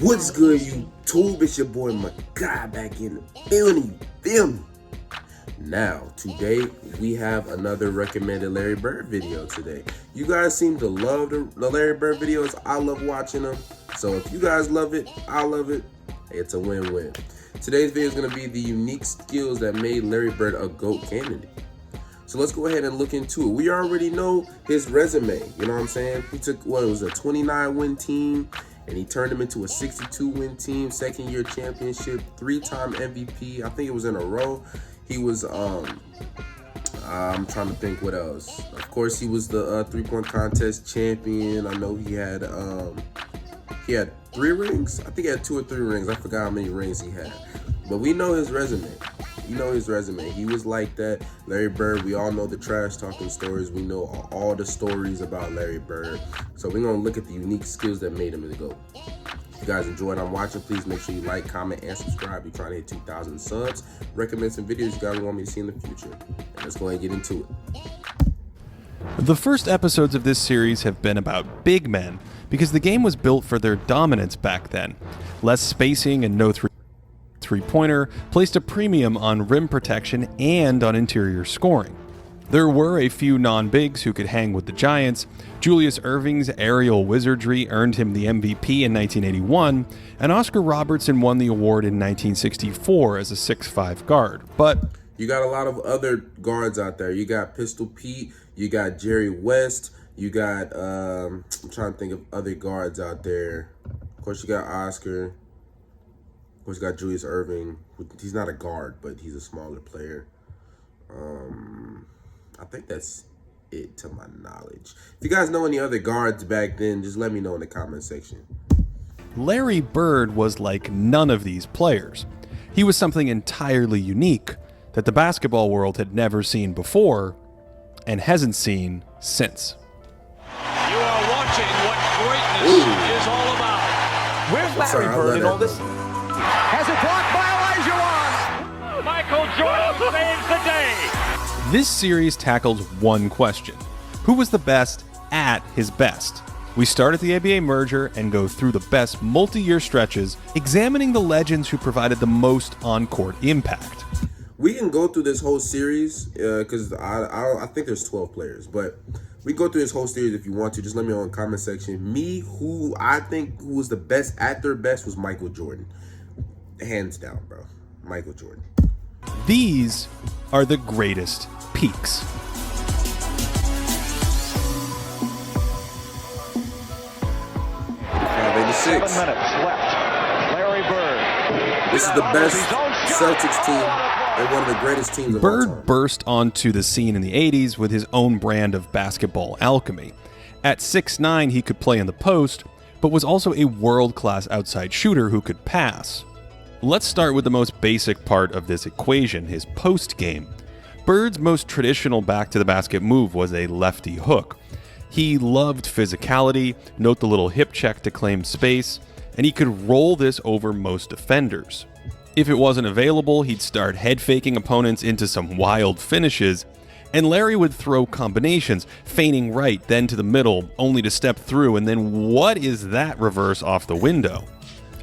What's good, YouTube? It's your boy Mekhi back in the building. Feel me? Now, today we have another recommended Larry Bird video today. You guys seem to love the Larry Bird videos. I love watching them. So if you guys love it, I love it. It's a win-win. Today's video is going to be the unique skills that made Larry Bird a GOAT candidate. So let's go ahead and look into it. We already know his resume. You know what I'm saying? He took, what, it was a 29-win team, and he turned him into a 62-win team, second-year championship, 3-time MVP. I think it was in a row. He was, I'm trying to think what else. Of course, he was the three-point contest champion. I know he had 3 rings. I think he had 2 or 3 rings. I forgot how many rings he had. But we know his resume. You know his resume. He was like that. Larry Bird, we all know the trash talking stories. We know all the stories about Larry Bird. So we're going to look at the unique skills that made him the GOAT. If you guys enjoyed I'm watching, please make sure you like, comment, and subscribe. We're trying to hit 2,000 subs. Recommend some videos you guys want me to see in the future. And let's go ahead and get into it. The first episodes of this series have been about big men because the game was built for their dominance back then. Less spacing and no three-pointer placed a premium on rim protection and on interior scoring. There were a few non-bigs who could hang with the Giants. Julius Erving's aerial wizardry earned him the MVP in 1981, and Oscar Robertson won the award in 1964 as a 6'5" guard. But you got a lot of other guards out there. You got Pistol Pete, you got Jerry West, you got, I'm trying to think of other guards out there. Of course, you got Oscar. Of course, you got Julius Erving. He's not a guard, but he's a smaller player. I think that's it to my knowledge. If you guys know any other guards back then, just let me know in the comment section. Larry Bird was like none of these players. He was something entirely unique that the basketball world had never seen before and hasn't seen since. You are watching what greatness is all about. Where's Larry Bird in all this? Has it blocked by Elijah Wan? Michael Jordan saves the day. This series tackles one question: who was the best at his best? We start at the ABA merger and go through the best multi-year stretches, examining the legends who provided the most on-court impact. We can go through this whole series because I think there's 12 players, but we go through this whole series if you want to. Just let me know in the comment section. Who I think who was the best at their best was Michael Jordan. Hands down, bro. Michael Jordan. These are the greatest peaks. Seven minutes left. Larry Bird. This is the best Celtics team and one of the greatest teams of all time. Bird burst onto the scene in the 80s with his own brand of basketball alchemy. At 6'9", he could play in the post, but was also a world-class outside shooter who could pass. Let's start with the most basic part of this equation, his post game. Bird's most traditional back-to-the-basket move was a lefty hook. He loved physicality, note the little hip check to claim space, and he could roll this over most defenders. If it wasn't available, he'd start head-faking opponents into some wild finishes, and Larry would throw combinations, feigning right, then to the middle, only to step through, and then what is that reverse off the window?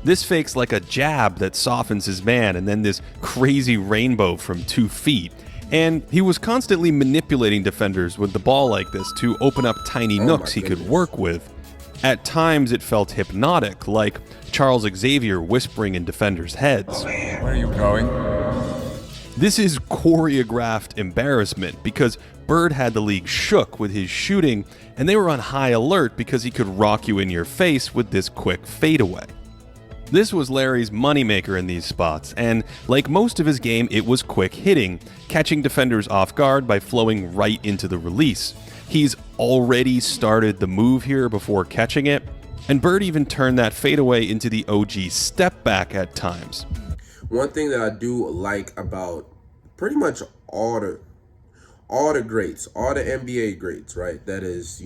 This fakes like a jab that softens his man, and then this crazy rainbow from 2 feet. And he was constantly manipulating defenders with the ball like this to open up tiny nooks he could work with. At times it felt hypnotic, like Charles Xavier whispering in defenders' heads. Where are you going? This is choreographed embarrassment because Bird had the league shook with his shooting, and they were on high alert because he could rock you in your face with this quick fadeaway. This was Larry's moneymaker in these spots, and like most of his game, it was quick hitting, catching defenders off guard by flowing right into the release. He's already started the move here before catching it, and Bird even turned that fadeaway into the OG step back at times. One thing that I do like about pretty much all the greats, all the NBA greats, right? That is,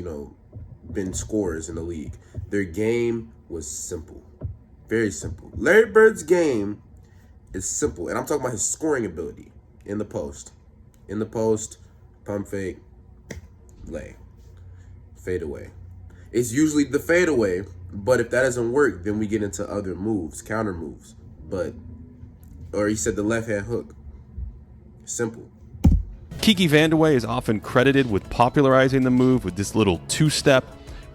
been scorers in the league. Their game was simple. Very simple. Larry Bird's game is simple, and I'm talking about his scoring ability in the post. In the post, pump fake, lay, fade away. It's usually the fadeaway But if that doesn't work, then we get into other moves, counter moves. Or he said the left-hand hook. Simple. Kiki Vandeweghe is often credited with popularizing the move with this little two-step,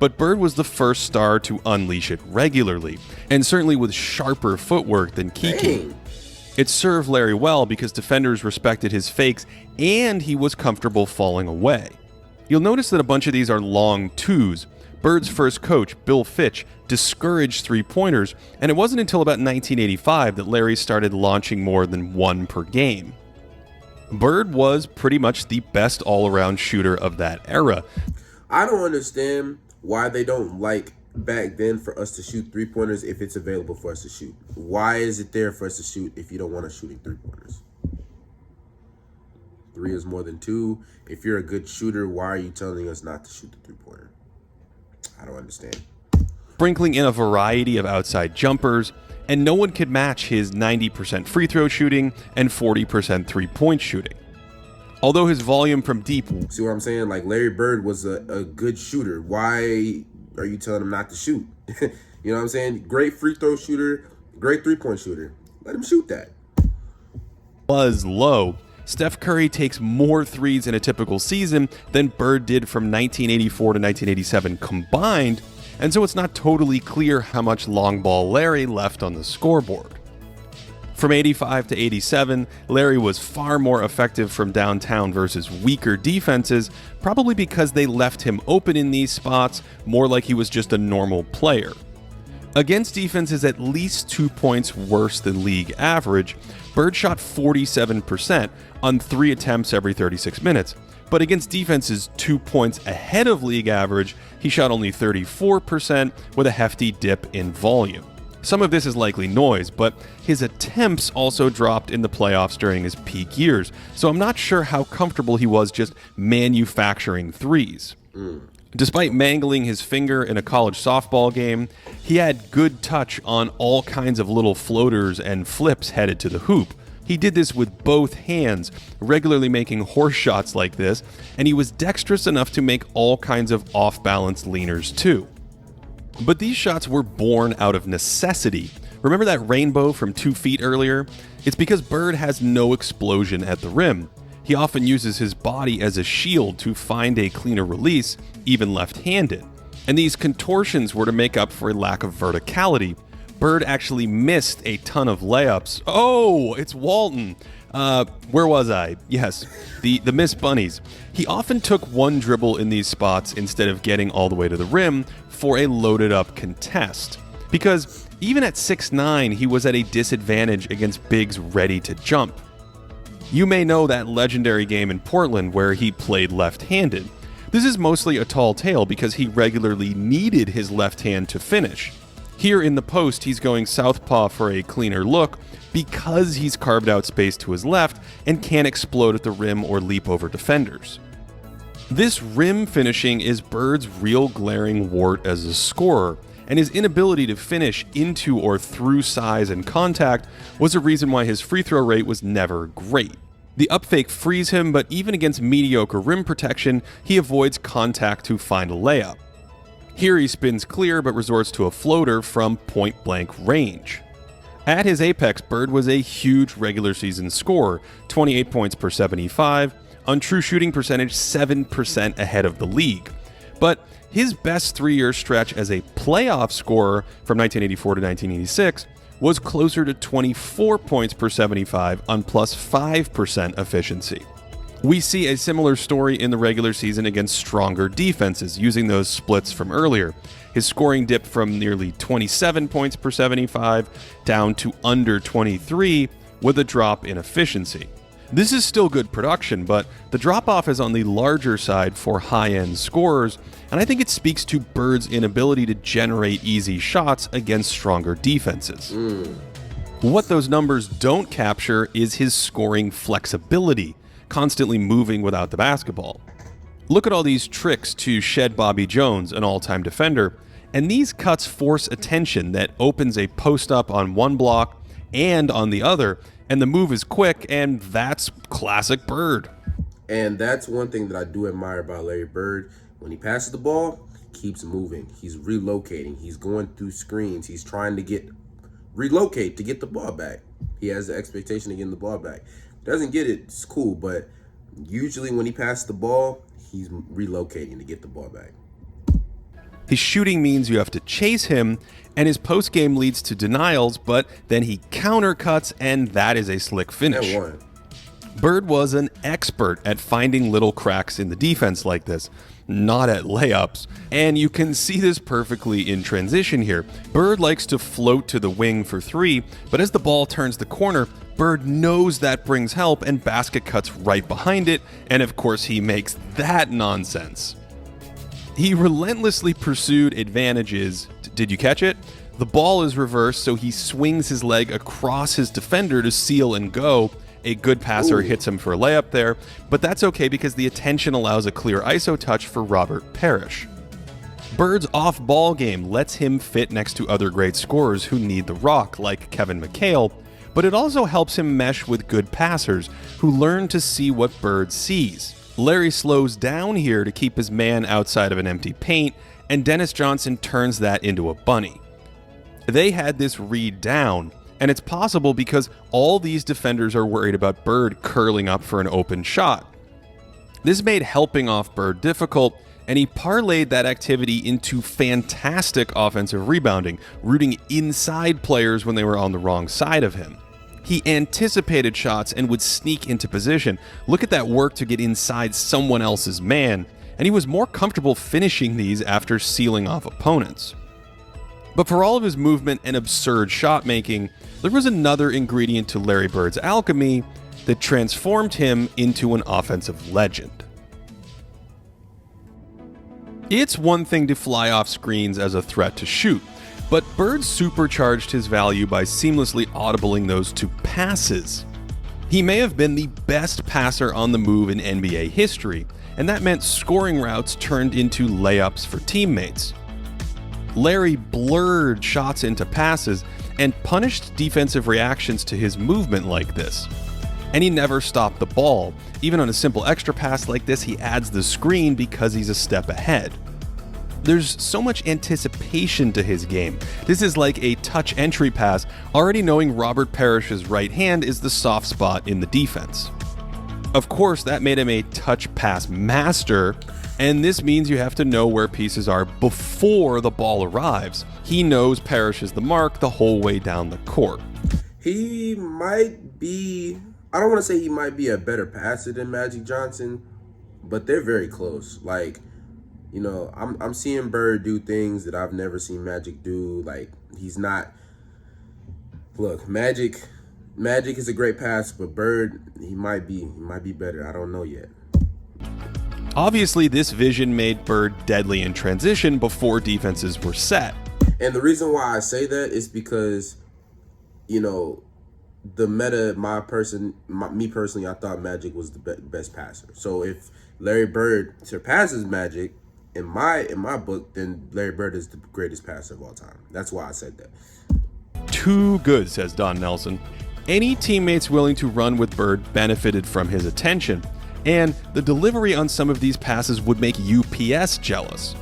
but Bird was the first star to unleash it regularly, and certainly with sharper footwork than Kiki. Dang. It served Larry well because defenders respected his fakes, and he was comfortable falling away. You'll notice that a bunch of these are long twos. Bird's first coach, Bill Fitch, discouraged three-pointers, and it wasn't until about 1985 that Larry started launching more than one per game. Bird was pretty much the best all-around shooter of that era. I don't understand why they don't like back then for us to shoot three-pointers if it's available for us to shoot. Why is it there for us to shoot if you don't want us shooting three-pointers? 3 is more than 2. If you're a good shooter, why are you telling us not to shoot the three-pointer? I don't understand. Sprinkling in a variety of outside jumpers, and no one could match his 90% free throw shooting and 40% three-point shooting. Although his volume from deep... See what I'm saying? Like, Larry Bird was a good shooter. Why are you telling him not to shoot? You know what I'm saying? Great free throw shooter, great three-point shooter. Let him shoot that. Was low. Steph Curry takes more threes in a typical season than Bird did from 1984 to 1987 combined, and so it's not totally clear how much long ball Larry left on the scoreboard. From 85 to 87, Larry was far more effective from downtown versus weaker defenses, probably because they left him open in these spots, more like he was just a normal player. Against defenses at least 2 points worse than league average, Bird shot 47% on 3 attempts every 36 minutes. But against defenses 2 points ahead of league average, he shot only 34% with a hefty dip in volume. Some of this is likely noise, but his attempts also dropped in the playoffs during his peak years, so I'm not sure how comfortable he was just manufacturing threes. Despite mangling his finger in a college softball game, he had good touch on all kinds of little floaters and flips headed to the hoop. He did this with both hands, regularly making horse shots like this, and he was dexterous enough to make all kinds of off-balance leaners too. But these shots were born out of necessity. Remember that rainbow from 2 feet earlier? It's because Bird has no explosion at the rim. He often uses his body as a shield to find a cleaner release, even left-handed. And these contortions were to make up for a lack of verticality. Bird actually missed a ton of layups. Oh, it's Walton. Where was I? Yes, the Miss Bunnies. He often took one dribble in these spots instead of getting all the way to the rim for a loaded-up contest. Because even at 6'9", he was at a disadvantage against bigs ready to jump. You may know that legendary game in Portland where he played left-handed. This is mostly a tall tale because he regularly needed his left hand to finish. Here in the post, he's going southpaw for a cleaner look because he's carved out space to his left and can't explode at the rim or leap over defenders. This rim finishing is Bird's real glaring wart as a scorer, and his inability to finish into or through size and contact was a reason why his free throw rate was never great. The up fake frees him, but even against mediocre rim protection, he avoids contact to find a layup. Here he spins clear but resorts to a floater from point-blank range. At his apex, Bird was a huge regular season scorer, 28 points per 75, on true shooting percentage 7% ahead of the league. But his best 3-year stretch as a playoff scorer from 1984 to 1986 was closer to 24 points per 75 on plus 5% efficiency. We see a similar story in the regular season against stronger defenses, using those splits from earlier. His scoring dipped from nearly 27 points per 75 down to under 23 with a drop in efficiency. This is still good production, but the drop-off is on the larger side for high-end scorers, and I think it speaks to Bird's inability to generate easy shots against stronger defenses. What those numbers don't capture is his scoring flexibility, constantly moving without the basketball. Look at all these tricks to shed Bobby Jones, an all-time defender, and these cuts force attention that opens a post-up on one block and on the other, and the move is quick, and that's classic Bird. And that's one thing that I do admire about Larry Bird. When he passes the ball, keeps moving. He's relocating. He's going through screens. He's trying to relocate to get the ball back. He has the expectation of getting the ball back. Doesn't get it, it's cool, but usually when he passes the ball, he's relocating to get the ball back. His shooting means you have to chase him, and his post-game leads to denials, but then he countercuts, and that is a slick finish. And one. Bird was an expert at finding little cracks in the defense like this, not at layups, and you can see this perfectly in transition here. Bird likes to float to the wing for three, but as the ball turns the corner, Bird knows that brings help, and basket cuts right behind it, and of course he makes that nonsense. He relentlessly pursued advantages. Did you catch it? The ball is reversed, so he swings his leg across his defender to seal and go. A good passer hits him for a layup there, but that's okay because the attention allows a clear ISO touch for Robert Parrish. Bird's off-ball game lets him fit next to other great scorers who need the rock, like Kevin McHale, but it also helps him mesh with good passers who learn to see what Bird sees. Larry slows down here to keep his man outside of an empty paint, and Dennis Johnson turns that into a bunny. They had this read down, and it's possible because all these defenders are worried about Bird curling up for an open shot. This made helping off Bird difficult, and he parlayed that activity into fantastic offensive rebounding, rooting inside players when they were on the wrong side of him. He anticipated shots and would sneak into position. Look at that work to get inside someone else's man, and he was more comfortable finishing these after sealing off opponents. But for all of his movement and absurd shot making, there was another ingredient to Larry Bird's alchemy that transformed him into an offensive legend. It's one thing to fly off screens as a threat to shoot, but Bird supercharged his value by seamlessly audibling those to passes. He may have been the best passer on the move in NBA history, and that meant scoring routes turned into layups for teammates. Larry blurred shots into passes and punished defensive reactions to his movement like this. And he never stopped the ball. Even on a simple extra pass like this, he adds the screen because he's a step ahead. There's so much anticipation to his game. This is like a touch entry pass, already knowing Robert Parrish's right hand is the soft spot in the defense. Of course, that made him a touch pass master, and this means you have to know where pieces are before the ball arrives. He knows Parrish is the mark the whole way down the court. He might be, I don't want to say he might be a better passer than Magic Johnson, but they're very close. Like, you know, I'm seeing Bird do things that I've never seen Magic do. Like, he's not, look, Magic is a great passer, but Bird, he might be better. I don't know yet. Obviously, this vision made Bird deadly in transition before defenses were set. And the reason why I say that is because, you know, the meta, me personally, I thought Magic was the best passer. So if Larry Bird surpasses Magic, in my book, then Larry Bird is the greatest passer of all time. That's why I said that. Too good, says Don Nelson. Any teammates willing to run with Bird benefited from his attention, and the delivery on some of these passes would make UPS jealous.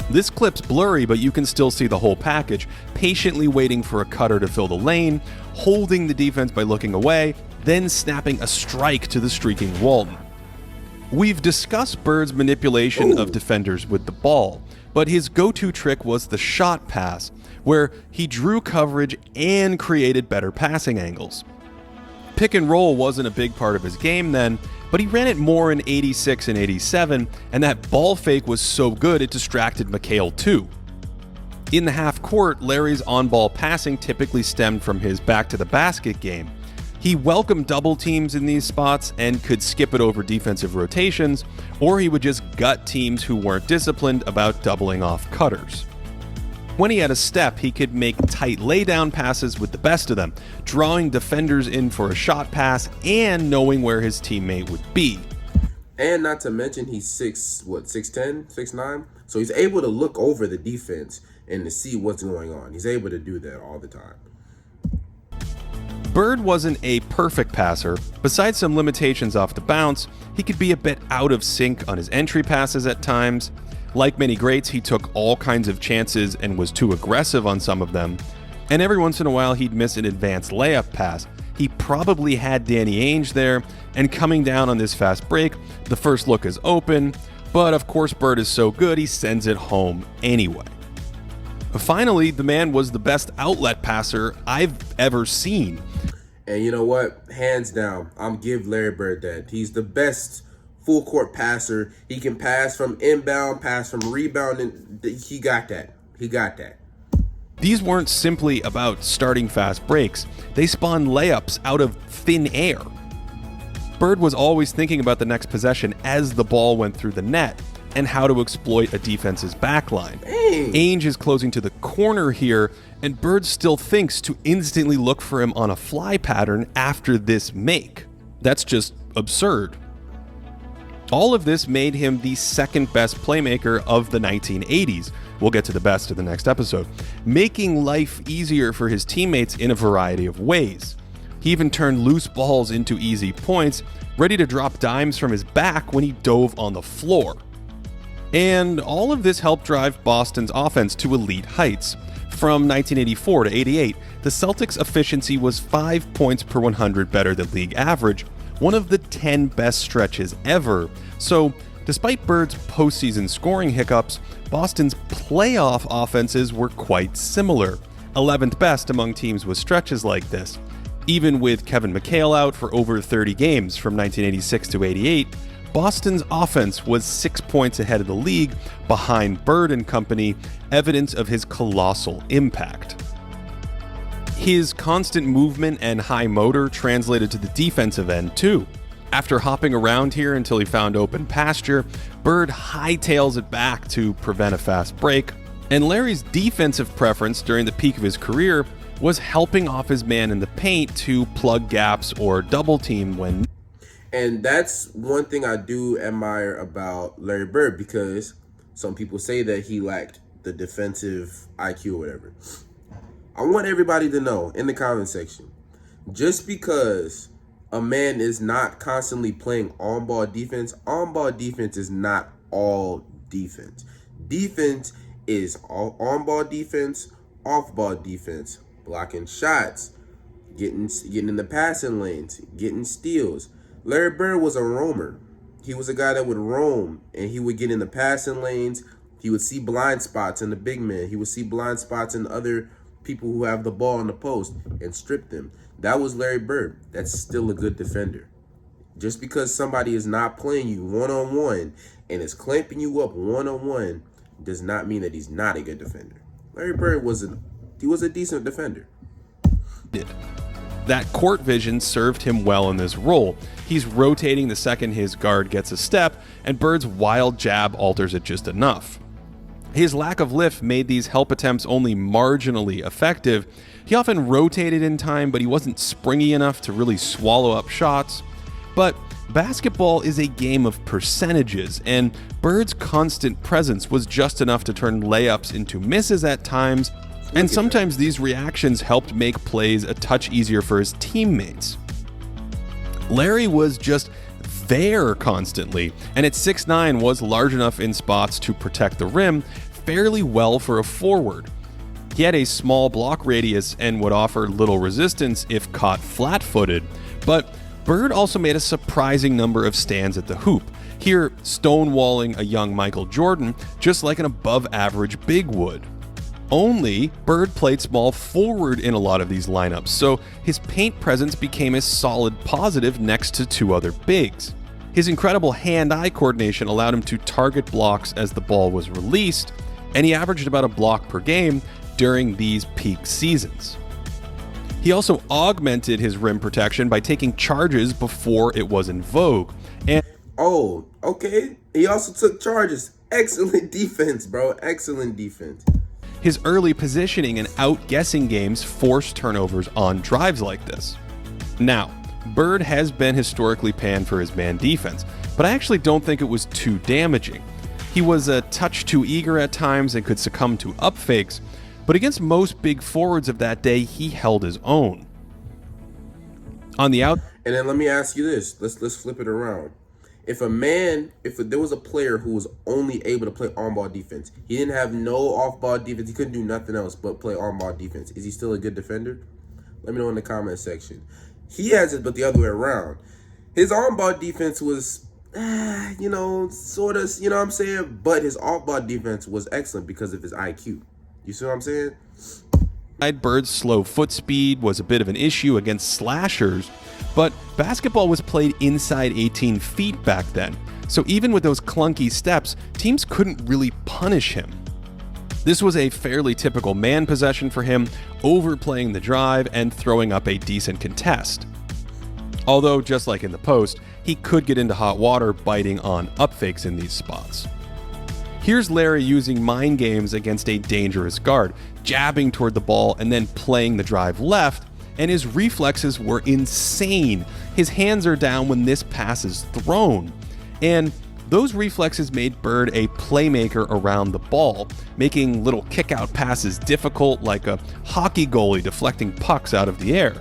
This clip's blurry, but you can still see the whole package, patiently waiting for a cutter to fill the lane, holding the defense by looking away, then snapping a strike to the streaking Walton. We've discussed Bird's manipulation of defenders with the ball, but his go-to trick was the shot pass, where he drew coverage and created better passing angles. Pick and roll wasn't a big part of his game then, but he ran it more in 86 and 87, and that ball fake was so good it distracted McHale too. In the half court, Larry's on-ball passing typically stemmed from his back-to-the-basket game. He welcomed double teams in these spots and could skip it over defensive rotations, or he would just gut teams who weren't disciplined about doubling off cutters. When he had a step, he could make tight laydown passes with the best of them, drawing defenders in for a shot pass and knowing where his teammate would be. And not to mention he's 6'10", 6'9", so he's able to look over the defense and to see what's going on. He's able to do that all the time. Bird wasn't a perfect passer. Besides some limitations off the bounce, he could be a bit out of sync on his entry passes at times. Like many greats, he took all kinds of chances and was too aggressive on some of them, and every once in a while he'd miss an advanced layup pass. He probably had Danny Ainge there, and coming down on this fast break, the first look is open, but of course Bird is so good he sends it home anyway. Finally, the man was the best outlet passer I've ever seen. And you know what? Hands down, I'm give Larry Bird that. He's the best full court passer. He can pass from inbound, pass from rebounding. He got that. He got that. These weren't simply about starting fast breaks. They spawned layups out of thin air. Bird was always thinking about the next possession as the ball went through the net and how to exploit a defense's backline. Ainge is closing to the corner here, and Bird still thinks to instantly look for him on a fly pattern after this make. That's just absurd. All of this made him the second best playmaker of the 1980s. We'll get to the best in the next episode, making life easier for his teammates in a variety of ways. He even turned loose balls into easy points, ready to drop dimes from his back when he dove on the floor. And all of this helped drive Boston's offense to elite heights. From 1984 to 88, the Celtics' efficiency was 5 points per 100 better than league average, one of the 10 best stretches ever. So, despite Bird's postseason scoring hiccups, Boston's playoff offenses were quite similar, 11th best among teams with stretches like this. Even with Kevin McHale out for over 30 games from 1986 to 88, Boston's offense was 6 points ahead of the league, behind Bird and company, evidence of his colossal impact. His constant movement and high motor translated to the defensive end too. After hopping around here until he found open pasture, Bird hightails it back to prevent a fast break, and Larry's defensive preference during the peak of his career was helping off his man in the paint to plug gaps or double team when. And that's one thing I do admire about Larry Bird, because some people say that he lacked the defensive IQ or whatever. I want everybody to know in the comment section, just because a man is not constantly playing on-ball defense is not all defense. Defense is all on-ball defense, off-ball defense, blocking shots, getting in the passing lanes, getting steals. Larry Bird was a roamer. He was a guy that would roam, and he would get in the passing lanes. He would see blind spots in the big man. He would see blind spots in other people who have the ball on the post and strip them. That was Larry Bird. That's still a good defender. Just because somebody is not playing you one-on-one and is clamping you up one-on-one does not mean that he's not a good defender. Larry Bird was a decent defender. That court vision served him well in this role. He's rotating the second his guard gets a step, and Bird's wild jab alters it just enough. His lack of lift made these help attempts only marginally effective. He often rotated in time, but he wasn't springy enough to really swallow up shots. But basketball is a game of percentages, and Bird's constant presence was just enough to turn layups into misses at times, and sometimes these reactions helped make plays a touch easier for his teammates. Larry was just there constantly, and at 6'9" was large enough in spots to protect the rim fairly well for a forward. He had a small block radius and would offer little resistance if caught flat-footed, but Bird also made a surprising number of stands at the hoop, here stonewalling a young Michael Jordan just like an above-average big would. Only Bird played small forward in a lot of these lineups, so his paint presence became a solid positive next to two other bigs. His incredible hand-eye coordination allowed him to target blocks as the ball was released, and he averaged about a block per game during these peak seasons. He also augmented his rim protection by taking charges before it was in vogue. And oh, okay. He also took charges. Excellent defense, bro. Excellent defense. His early positioning and outguessing games forced turnovers on drives like this. Now, Bird has been historically panned for his man defense, but I actually don't think it was too damaging. He was a touch too eager at times and could succumb to up fakes, but against most big forwards of that day, he held his own. On the out, and then let me ask you this. Let's flip it around. if there was a player who was only able to play on-ball defense, he didn't have no off-ball defense, he couldn't do nothing else but play on-ball defense, is he still a good defender? Let me know in the comment section. He has it, but the other way around. His on-ball defense was, sort of, you know what I'm saying? But his off-ball defense was excellent because of his IQ. You see what I'm saying? Bird's slow foot speed was a bit of an issue against slashers, but basketball was played inside 18 feet back then, so even with those clunky steps, teams couldn't really punish him. This was a fairly typical man possession for him, overplaying the drive and throwing up a decent contest. Although, just like in the post, he could get into hot water biting on up fakes in these spots. Here's Larry using mind games against a dangerous guard, jabbing toward the ball and then playing the drive left, and his reflexes were insane. His hands are down when this pass is thrown, and those reflexes made Bird a playmaker around the ball, making little kick-out passes difficult like a hockey goalie deflecting pucks out of the air.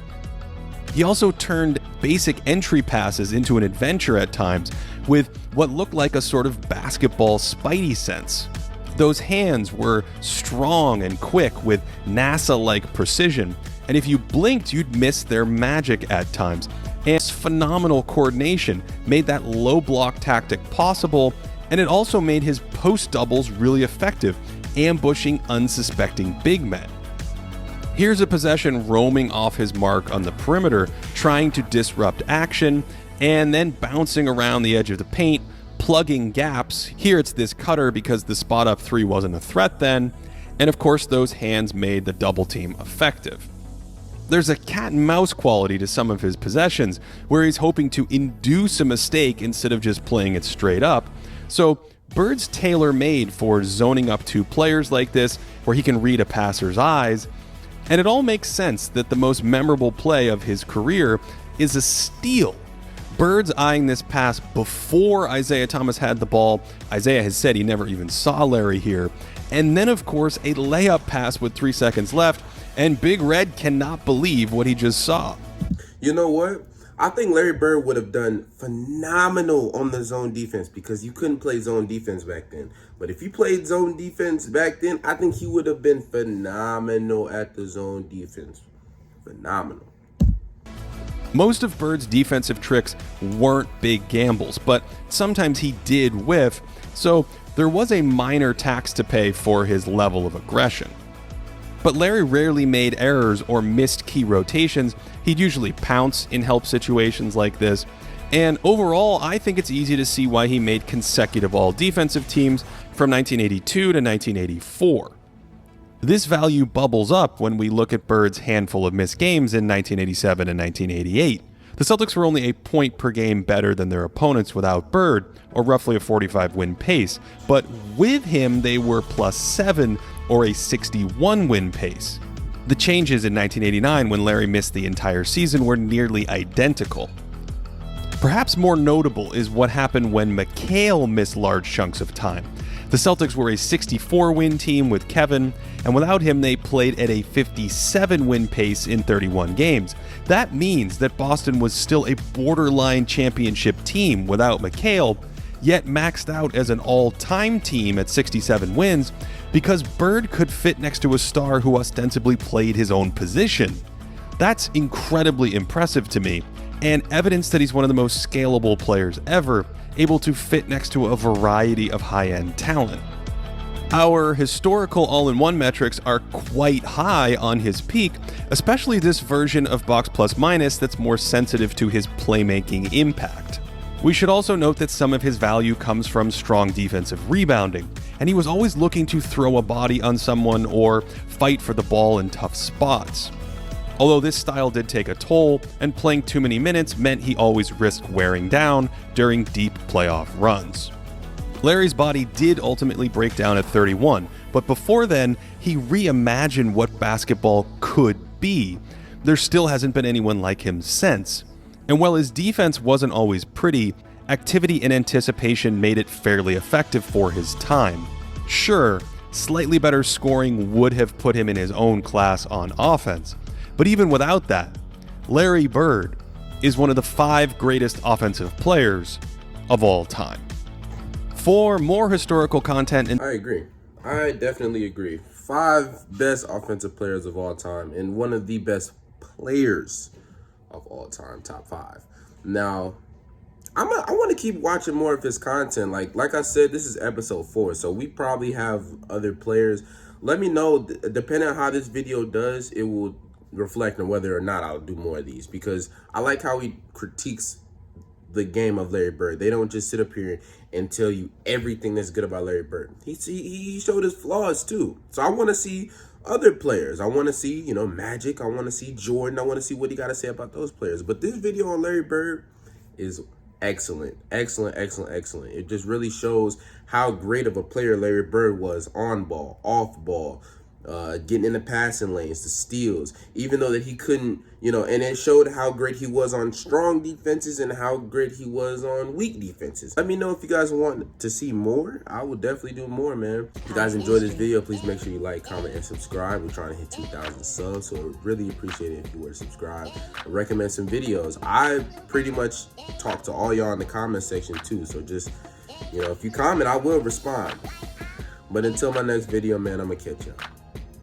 He also turned basic entry passes into an adventure at times with what looked like a sort of basketball spidey sense. Those hands were strong and quick with NASA-like precision, and if you blinked, you'd miss their magic at times. And phenomenal coordination made that low block tactic possible, and it also made his post doubles really effective, ambushing unsuspecting big men. Here's a possession roaming off his mark on the perimeter, trying to disrupt action, and then bouncing around the edge of the paint, plugging gaps. Here it's this cutter because the spot up three wasn't a threat then, and of course those hands made the double team effective. There's a cat and mouse quality to some of his possessions, where he's hoping to induce a mistake instead of just playing it straight up. So Bird's tailor-made for zoning up two players like this, where he can read a passer's eyes, and it all makes sense that the most memorable play of his career is a steal. Bird's eyeing this pass before Isaiah Thomas had the ball. Isaiah has said he never even saw Larry here. And then, of course, a layup pass with 3 seconds left, and Big Red cannot believe what he just saw. You know what? I think Larry Bird would have done phenomenal on the zone defense because you couldn't play zone defense back then. But if you played zone defense back then, I think he would have been phenomenal at the zone defense. Phenomenal. Most of Bird's defensive tricks weren't big gambles, but sometimes he did whiff, so there was a minor tax to pay for his level of aggression. But Larry rarely made errors or missed key rotations. He'd usually pounce in help situations like this, and overall, I think it's easy to see why he made consecutive all-defensive teams from 1982 to 1984. This value bubbles up when we look at Bird's handful of missed games in 1987 and 1988. The Celtics were only a point per game better than their opponents without Bird, or roughly a 45-win pace, but with him they were +7, or a 61-win pace. The changes in 1989 when Larry missed the entire season were nearly identical. Perhaps more notable is what happened when Mekhi missed large chunks of time. The Celtics were a 64-win team with Kevin, and without him they played at a 57-win pace in 31 games. That means that Boston was still a borderline championship team without Mekhi, yet maxed out as an all-time team at 67 wins because Bird could fit next to a star who ostensibly played his own position. That's incredibly impressive to me, and evidence that he's one of the most scalable players ever, able to fit next to a variety of high-end talent. Our historical all-in-one metrics are quite high on his peak, especially this version of box plus minus that's more sensitive to his playmaking impact. We should also note that some of his value comes from strong defensive rebounding, and he was always looking to throw a body on someone or fight for the ball in tough spots. Although this style did take a toll, and playing too many minutes meant he always risked wearing down during deep playoff runs. Larry's body did ultimately break down at 31, but before then, he reimagined what basketball could be. There still hasn't been anyone like him since. And while his defense wasn't always pretty, activity and anticipation made it fairly effective for his time. Sure, slightly better scoring would have put him in his own class on offense, but even without that, Larry Bird is one of the 5 greatest offensive players of all time. For more historical content and I agree. I definitely agree. 5 best offensive players of all time and one of the best players of all time, top 5. Now, I want to keep watching more of his content. Like I said, this is episode 4, so we probably have other players. Let me know, depending on how this video does, it will reflect on whether or not I'll do more of these, because I like how he critiques the game of Larry Bird. They don't just sit up here and tell you everything that's good about Larry Bird. He showed his flaws too. So I want to see other players. I want to see, you know, Magic. I want to see Jordan. I want to see what he got to say about those players. But this video on Larry Bird is excellent. It just really shows how great of a player Larry Bird was on ball, off ball, getting in the passing lanes, the steals, even though that he couldn't, you know, and it showed how great he was on strong defenses and how great he was on weak defenses. Let me know if you guys want to see more. I will definitely do more, man. If you guys enjoyed this video, please make sure you like, comment, and subscribe. We're trying to hit 2,000 subs, so I really appreciate it if you were to subscribe. I recommend some videos. I pretty much talk to all y'all in the comment section too, so just, you know, if you comment, I will respond. But until my next video, man, I'm gonna catch y'all.